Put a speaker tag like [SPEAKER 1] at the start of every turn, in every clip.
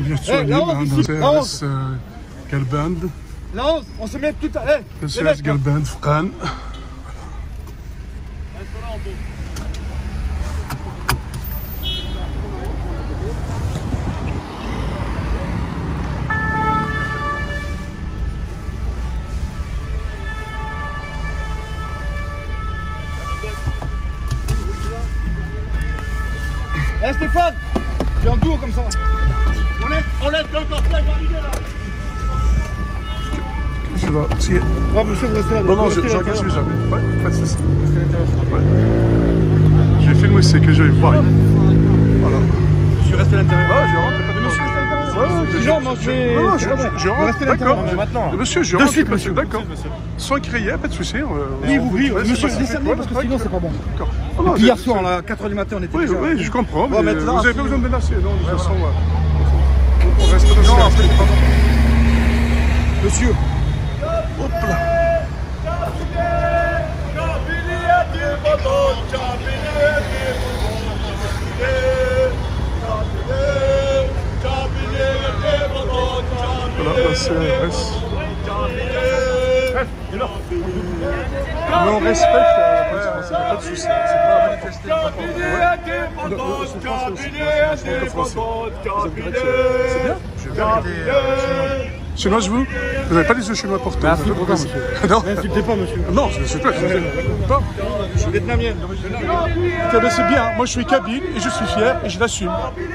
[SPEAKER 1] bien sûr, dans CRS Galband.
[SPEAKER 2] La 11, on se met tout à l'heure.
[SPEAKER 1] CRS Galband, Fran.
[SPEAKER 2] Eh Stéphane, j'ai un duo comme ça. On laisse le cortège arriver là.
[SPEAKER 1] Je vais essayer.
[SPEAKER 2] Oh monsieur, vous restez là.
[SPEAKER 1] Non, je regarde si jamais. Ouais, pas de soucis. Ouais. Je vais filmer ce que je vais voir. Voilà.
[SPEAKER 2] Je suis resté à l'intérieur.
[SPEAKER 1] Ah, je rentre, pas de
[SPEAKER 2] Monsieur, restez à l'intérieur.
[SPEAKER 1] non, moi je vais. Non, je rentre, d'accord.
[SPEAKER 2] Maintenant.
[SPEAKER 1] Monsieur, je rentre, monsieur, d'accord. Sans crier, pas de soucis.
[SPEAKER 2] Oui, monsieur, descendez parce que sinon c'est pas bon.
[SPEAKER 1] D'accord.
[SPEAKER 2] Et puis hier soir, à 4h du matin, on était déjà...
[SPEAKER 1] Oui, je comprends.
[SPEAKER 2] Vous n'avez
[SPEAKER 1] pas besoin de menacer, non, de toute façon. On reste dans
[SPEAKER 2] non, monsieur.
[SPEAKER 1] Hop là. Voilà, la CRS. Mais on respecte la police française, pas de soucis. C'est pas manifester. C'est bien. Sinon, vous n'avez pas des yeux chez moi pour toi.
[SPEAKER 2] Non, n'insultez pas, monsieur.
[SPEAKER 1] Non, je ne suis pas.
[SPEAKER 2] Je suis vietnamien.
[SPEAKER 1] C'est bien, moi je suis kabyle et je suis fier et je l'assume.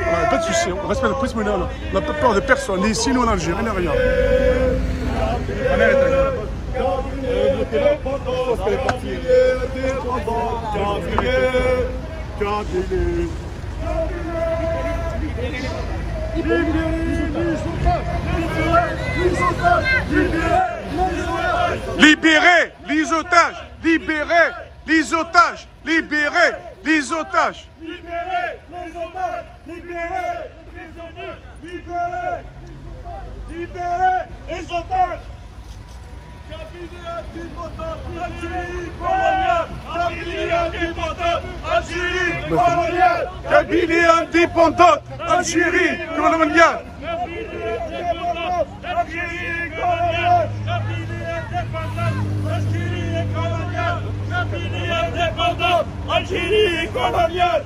[SPEAKER 1] Voilà, pas de soucis, on respecte la police, mais on n'a pas peur de personne, ni ici, ni en Algérie, ni rien. Libérez les otages! Libérez les otages! Libérez les otages!
[SPEAKER 3] Libérez les otages! Libérez les prisonniers! Libérez les otages!
[SPEAKER 1] Kabylie indépendante! Algérie coloniale!
[SPEAKER 3] Algérie coloniale! Algérie coloniale! Kabylie indépendante! Algérie coloniale! Algérie coloniale!